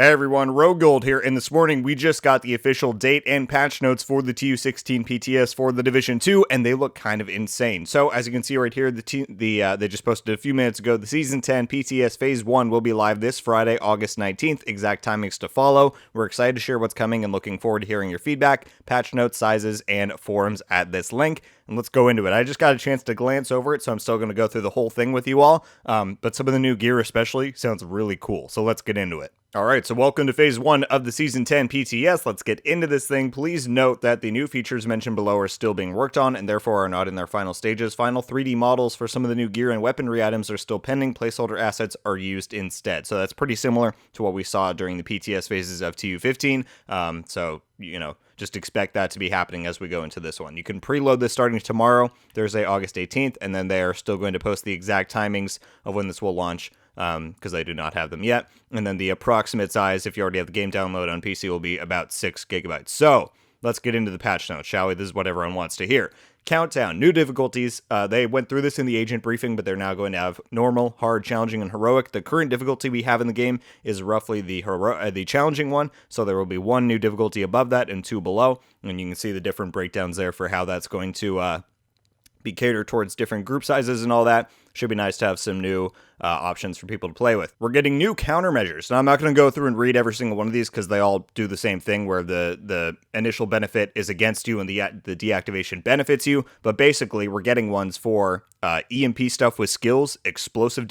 Hey everyone, RogueGold here, and this morning we just got the official date and patch notes for the TU16 PTS for the Division 2, and they look kind of insane. So, as you can see right here, they just posted a few minutes ago, the Season 10 PTS Phase 1 will be live this Friday, August 19th, exact timings to follow. We're excited to share what's coming and looking forward to hearing your feedback, patch notes, sizes, and forums at this link. And let's go into it. I just got a chance to glance over it, so I'm still going to go through the whole thing with you all, but some of the new gear especially sounds really cool, so let's get into it. Alright, so welcome to Phase 1 of the Season 10 PTS. Let's get into this thing. Please note that the new features mentioned below are still being worked on and therefore are not in their final stages. Final 3D models for some of the new gear and weaponry items are still pending. Placeholder assets are used instead. So that's pretty similar to what we saw during the PTS phases of TU15. Just expect that to be happening as we go into this one. You can preload this starting tomorrow, Thursday, August 18th, and then they are still going to post the exact timings of when this will launch, because I do not have them yet. And then the approximate size, if you already have the game download on PC, will be about 6 gigabytes. So let's get into the patch notes, shall we? This is what everyone wants to hear. Countdown, new difficulties. They went through this in the agent briefing, but they're now going to have normal, hard, challenging, and heroic. The current difficulty we have in the game is roughly the challenging one, so there will be one new difficulty above that and 2 below, and you can see the different breakdowns there for how that's going to be catered towards different group sizes and all that. Should be nice to have some new options for people to play with. We're getting new countermeasures. Now, I'm not going to go through and read every single one of these because they all do the same thing where the initial benefit is against you and the deactivation benefits you. But basically, we're getting ones for EMP stuff with skills, explosive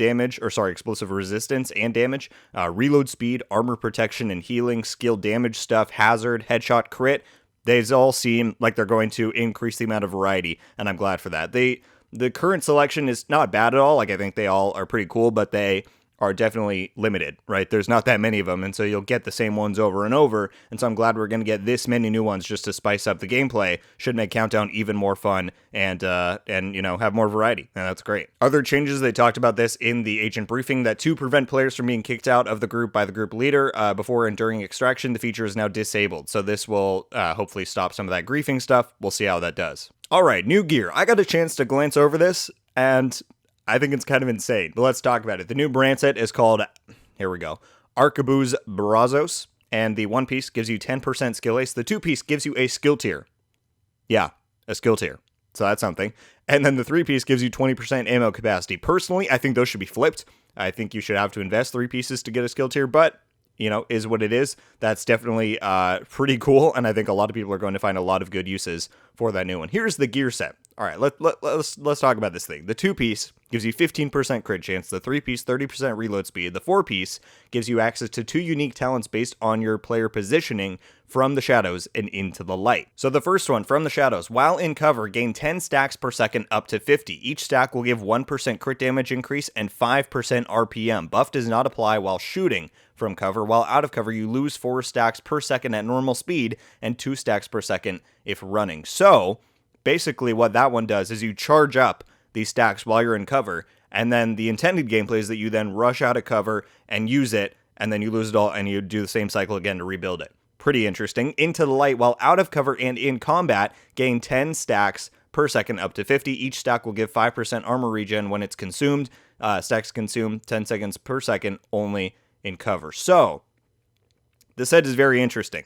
resistance and damage, reload speed, armor protection and healing, skill damage stuff, hazard, headshot, crit. These all seem like they're going to increase the amount of variety, and I'm glad for that. The current selection is not bad at all. Like, I think they all are pretty cool, but they are definitely limited, right? There's not that many of them, and so you'll get the same ones over and over, and so I'm glad we're going to get this many new ones just to spice up the gameplay. Should make Countdown even more fun and have more variety, and that's great. Other changes, they talked about this in the agent briefing, that to prevent players from being kicked out of the group by the group leader before and during extraction, the feature is now disabled, so this will hopefully stop some of that griefing stuff. We'll see how that does. Alright, new gear. I got a chance to glance over this, and I think it's kind of insane, but let's talk about it. The new brand set is called, here we go, Arquebus Brazos, and the one piece gives you 10% skill ace. The two piece gives you a skill tier. Yeah, a skill tier. So that's something. And then the 3 piece gives you 20% ammo capacity. Personally, I think those should be flipped. I think you should have to invest 3 pieces to get a skill tier, but is what it is. That's definitely pretty cool, and I think a lot of people are going to find a lot of good uses for that new one. Here's the gear set. All right, let's talk about this thing. The 2 piece gives you 15% crit chance. The 3 piece, 30% reload speed. The 4 piece gives you access to 2 unique talents based on your player positioning from the shadows and into the light. So the first one, from the shadows, while in cover, gain 10 stacks per second up to 50. Each stack will give 1% crit damage increase and 5% RPM. Buff does not apply while shooting from cover. While out of cover, you lose 4 stacks per second at normal speed and 2 stacks per second if running. So basically what that one does is you charge up these stacks while you're in cover, and then the intended gameplay is that you then rush out of cover and use it, and then you lose it all, and you do the same cycle again to rebuild it. Pretty interesting. Into the light, while out of cover and in combat, gain 10 stacks per second up to 50. Each stack will give 5% armor regen when it's consumed. Stacks consume 10 seconds per second only in cover. So the set is very interesting.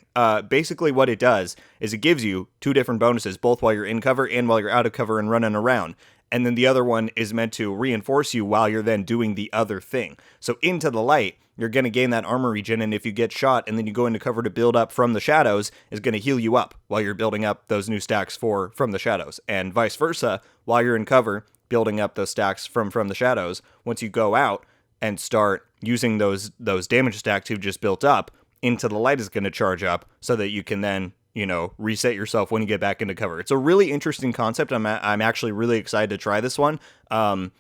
Basically what it does is it gives you 2 different bonuses, both while you're in cover and while you're out of cover and running around. And then the other one is meant to reinforce you while you're then doing the other thing. So into the light, you're going to gain that armor regen, and if you get shot and then you go into cover to build up from the shadows, is going to heal you up while you're building up those new stacks from the shadows. And vice versa, while you're in cover, building up those stacks from the shadows, once you go out and start using those damage stacks you've just built up, into the light is going to charge up so that you can then reset yourself when you get back into cover. It's a really interesting concept. I'm actually really excited to try this one. That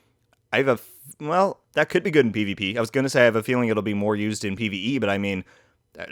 could be good in PvP. I was going to say I have a feeling it'll be more used in PvE, but I mean,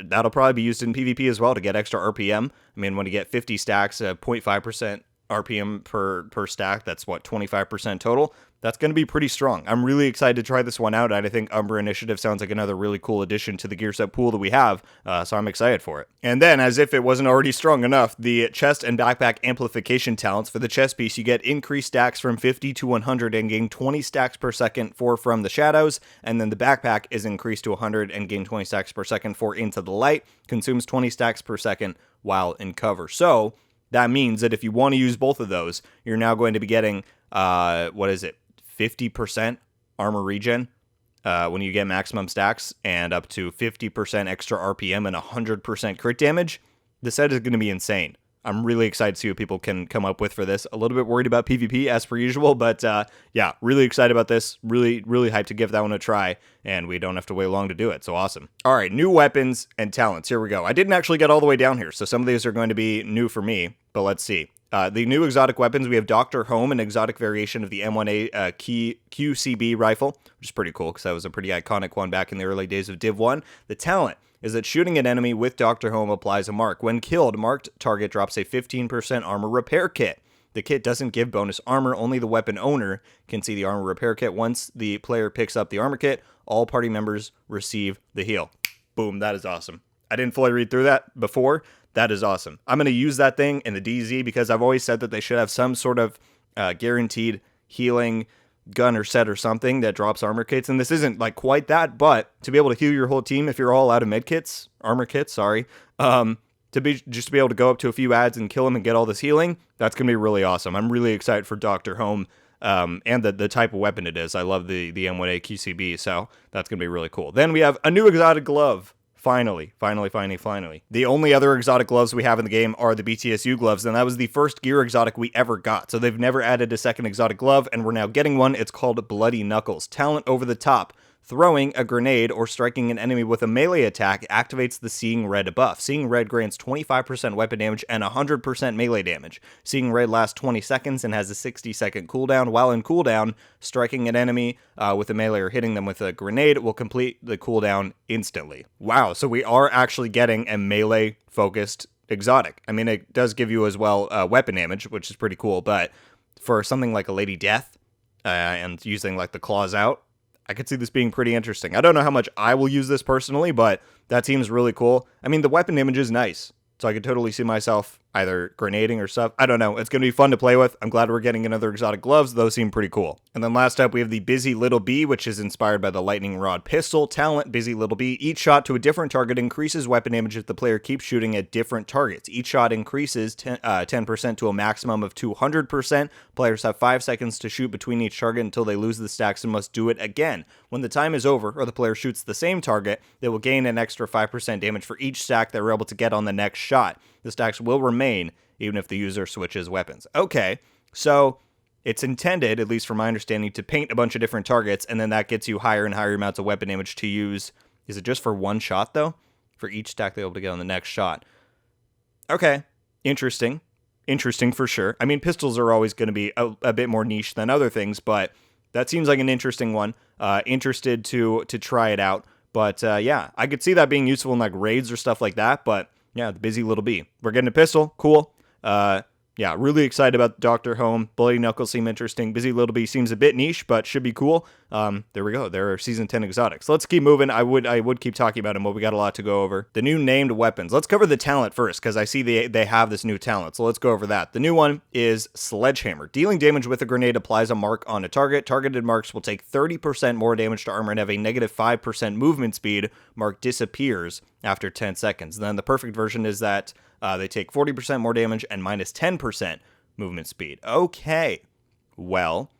that'll probably be used in PvP as well to get extra RPM. I mean, when you get 50 stacks, 0.5% RPM per stack. That's what, 25% total. That's going to be pretty strong. I'm really excited to try this one out, and I think Umbra Initiative sounds like another really cool addition to the gear set pool that we have, so I'm excited for it. And then, as if it wasn't already strong enough, the chest and backpack amplification talents. For the chest piece, you get increased stacks from 50 to 100 and gain 20 stacks per second for From the Shadows, and then the backpack is increased to 100 and gain 20 stacks per second for Into the Light, consumes 20 stacks per second while in cover. So, that means that if you want to use both of those, you're now going to be getting, 50% armor regen when you get maximum stacks, and up to 50% extra RPM and 100% crit damage. The set is going to be insane. I'm really excited to see what people can come up with for this. A little bit worried about PvP as per usual, but yeah, really excited about this. Really, really hyped to give that one a try, and we don't have to wait long to do it, so awesome. All right, new weapons and talents. Here we go. I didn't actually get all the way down here, so some of these are going to be new for me, but let's see. The new exotic weapons, we have Dr. Home, an exotic variation of the M1A QCB rifle, which is pretty cool because that was a pretty iconic one back in the early days of Div 1. The talent is that shooting an enemy with Dr. Home applies a mark. When killed, marked target drops a 15% armor repair kit. The kit doesn't give bonus armor, only the weapon owner can see the armor repair kit. Once the player picks up the armor kit, all party members receive the heal. Boom, that is awesome. I didn't fully read through that before. That is awesome. I'm going to use that thing in the DZ because I've always said that they should have some sort of guaranteed healing gun or set or something that drops armor kits. And this isn't like quite that, but to be able to heal your whole team if you're all out of med kits, armor kits, sorry, to be able to go up to a few ads and kill them and get all this healing, that's going to be really awesome. I'm really excited for Dr. Home and the type of weapon it is. I love the M1A QCB, so that's going to be really cool. Then we have a new exotic glove. Finally. The only other exotic gloves we have in the game are the BTSU gloves, and that was the first gear exotic we ever got. So they've never added a second exotic glove, and we're now getting one. It's called Bloody Knuckles. Talent over the top. Throwing a grenade or striking an enemy with a melee attack activates the Seeing Red buff. Seeing Red grants 25% weapon damage and 100% melee damage. Seeing Red lasts 20 seconds and has a 60-second cooldown. While in cooldown, striking an enemy with a melee or hitting them with a grenade will complete the cooldown instantly. Wow, so we are actually getting a melee-focused exotic. I mean, it does give you as well weapon damage, which is pretty cool, but for something like a Lady Death and using like the claws out, I could see this being pretty interesting. I don't know how much I will use this personally, but that seems really cool. I mean, the weapon image is nice, so I could totally see myself either grenading or stuff. I don't know. It's going to be fun to play with. I'm glad we're getting another exotic gloves. Those seem pretty cool. And then last up, we have the Busy Little Bee, which is inspired by the Lightning Rod pistol. Talent, Busy Little Bee. Each shot to a different target increases weapon damage if the player keeps shooting at different targets. Each shot increases 10% to a maximum of 200%. Players have 5 seconds to shoot between each target until they lose the stacks and must do it again. When the time is over, or the player shoots the same target, they will gain an extra 5% damage for each stack they were able to get on the next shot. The stacks will remain even if the user switches weapons. Okay, so it's intended, at least from my understanding, to paint a bunch of different targets, and then that gets you higher and higher amounts of weapon damage to use. Is it just for one shot, though? For each stack they're able to get on the next shot. Okay, interesting. Interesting for sure. I mean, pistols are always going to be a bit more niche than other things, but that seems like an interesting one. Interested to try it out. But yeah, I could see that being useful in like raids or stuff like that, but yeah, the Busy Little Bee. We're getting a pistol. Cool. Yeah, really excited about Dr. Home. Bloody Knuckles seem interesting. Busy Little Bee seems a bit niche, but should be cool. There we go. There are Season 10 exotics. Let's keep moving. I would keep talking about them, but we got a lot to go over. The new named weapons. Let's cover the talent first, because I see they have this new talent, so let's go over that. The new one is Sledgehammer. Dealing damage with a grenade applies a mark on a target. Targeted marks will take 30% more damage to armor and have a negative 5% movement speed. Mark disappears after 10 seconds. Then the perfect version is that they take 40% more damage and minus 10% movement speed. Okay. Well,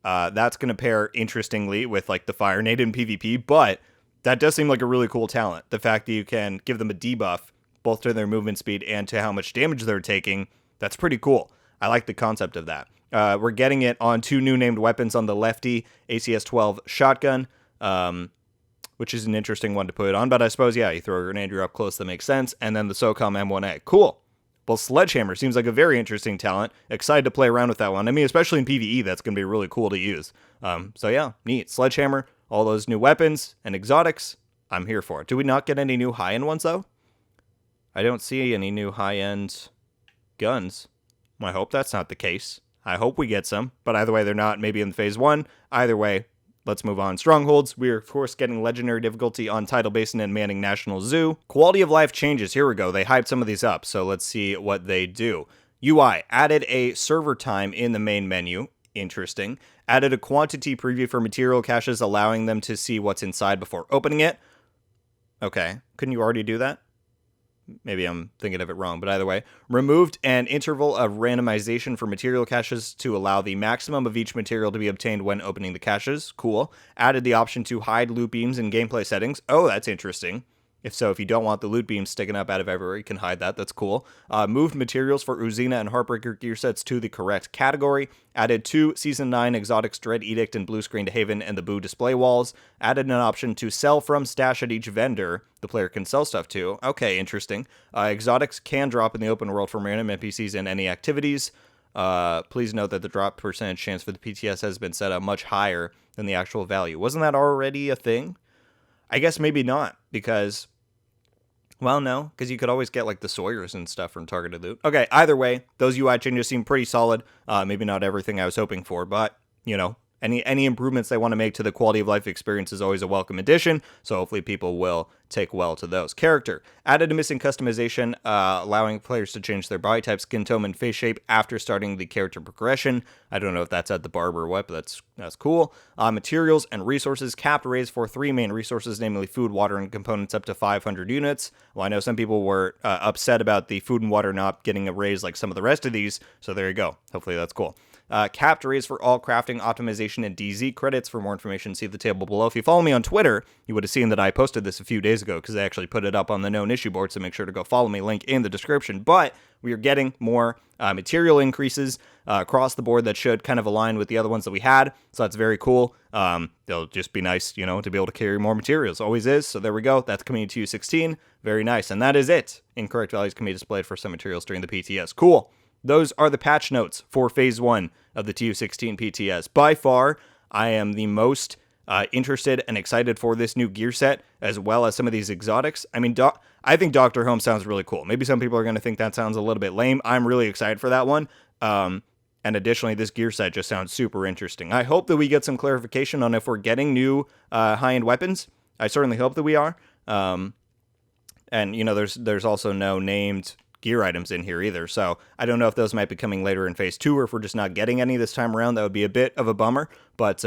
that's going to pair interestingly with like the Fire Nade in PvP, but that does seem like a really cool talent. The fact that you can give them a debuff both to their movement speed and to how much damage they're taking, that's pretty cool. I like the concept of that. We're getting it on 2 new named weapons on the lefty ACS-12 shotgun, which is an interesting one to put on, but I suppose, yeah, you throw a grenade, you're up close, that makes sense, and then the SOCOM M1A. Cool. Well, Sledgehammer seems like a very interesting talent. Excited to play around with that one. I mean, especially in PvE, that's going to be really cool to use. So yeah, neat. Sledgehammer, all those new weapons and exotics, I'm here for it. Do we not get any new high-end ones, though? I don't see any new high-end guns. I hope that's not the case. I hope we get some, but either way, they're not. Maybe in phase 1. Either way, let's move on. Strongholds. We are, of course, getting legendary difficulty on Tidal Basin and Manning National Zoo. Quality of life changes. Here we go. They hyped some of these up, so let's see what they do. UI. Added a server time in the main menu. Interesting. Added a quantity preview for material caches, allowing them to see what's inside before opening it. Okay. Couldn't you already do that? Maybe I'm thinking of it wrong, but either way. Removed an interval of randomization for material caches to allow the maximum of each material to be obtained when opening the caches. Cool. Added the option to hide loot beams in gameplay settings. Oh, that's interesting. If you don't want the loot beams sticking up out of everywhere, you can hide that. That's cool. Moved materials for Uzina and Heartbreaker gear sets to the correct category. Added 2 Season 9 exotics, Dread Edict and Blue Screen to Haven and the Boo display walls. Added an option to sell from stash at each vendor the player can sell stuff to. Okay, interesting. Exotics can drop in the open world from random NPCs in any activities. Please note that the drop percentage chance for the PTS has been set up much higher than the actual value. Wasn't that already a thing? I guess maybe not, because... Well, no, because you could always get, like, the Sawyers and stuff from targeted loot. Okay, either way, those UI changes seem pretty solid. Maybe not everything I was hoping for, but, you know, any improvements they want to make to the quality of life experience is always a welcome addition, so hopefully people will take well to those. Character. Added a missing customization, allowing players to change their body type, skin tone, and face shape after starting the character progression. I don't know if that's at the barber or what, but that's cool. Materials and resources. Capped raise for 3 main resources, namely food, water, and components up to 500 units. Well, I know some people were upset about the food and water not getting a raise like some of the rest of these, so there you go. Hopefully that's cool. Capped raise for all crafting, optimization, and DZ credits. For more information, see the table below. If you follow me on Twitter, you would have seen that I posted this a few days ago because I actually put it up on the known issue board, so make sure to go follow me. Link in the description. But we are getting more material increases across the board that should kind of align with the other ones that we had, so that's very cool. They'll just be nice, you know, to be able to carry more materials. Always is, so there we go. That's coming to TU16. Very nice, and that is it. Incorrect values can be displayed for some materials during the PTS. Cool. Those are the patch notes for Phase 1 of the TU16 PTS. By far, I am the most interested and excited for this new gear set, as well as some of these exotics. I mean, I think Dr. Home sounds really cool. Maybe some people are going to think that sounds a little bit lame. I'm really excited for that one. And additionally, this gear set just sounds super interesting. I hope that we get some clarification on if we're getting new high-end weapons. I certainly hope that we are. And, you know, there's also no named gear items in here either, so I don't know if those might be coming later in Phase 2, or if we're just not getting any this time around. That would be a bit of a bummer, but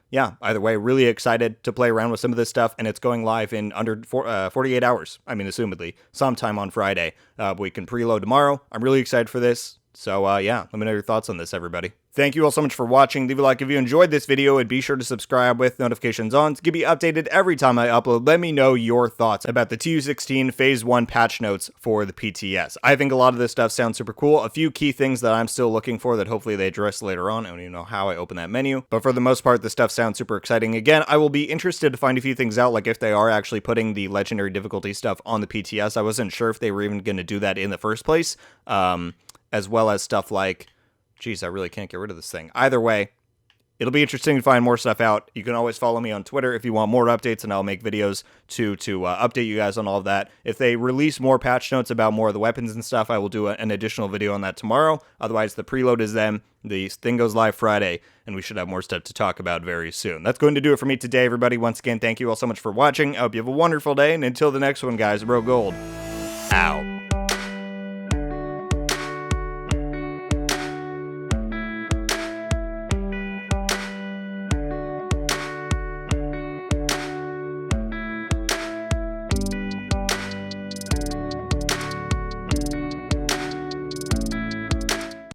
yeah, either way, really excited to play around with some of this stuff, and it's going live in under 48 hours, I mean, assumedly, sometime on Friday. But we can preload tomorrow. I'm really excited for this, so yeah, let me know your thoughts on this, everybody. Thank you all so much for watching. Leave a like if you enjoyed this video, and be sure to subscribe with notifications on to be updated every time I upload. Let me know your thoughts about the TU16 Phase 1 patch notes for the PTS. I think a lot of this stuff sounds super cool. A few key things that I'm still looking for that hopefully they address later on. I don't even know how I open that menu, but for the most part, the stuff sounds super exciting. Again, I will be interested to find a few things out, like if they are actually putting the legendary difficulty stuff on the PTS. I wasn't sure if they were even going to do that in the first place, as well as stuff like... Jeez, I really can't get rid of this thing. Either way, it'll be interesting to find more stuff out. You can always follow me on Twitter if you want more updates, and I'll make videos to update you guys on all of that. If they release more patch notes about more of the weapons and stuff, I will do an additional video on that tomorrow. Otherwise, the preload is then. The thing goes live Friday, and we should have more stuff to talk about very soon. That's going to do it for me today, everybody. Once again, thank you all so much for watching. I hope you have a wonderful day, and until the next one, guys, RogueGold out.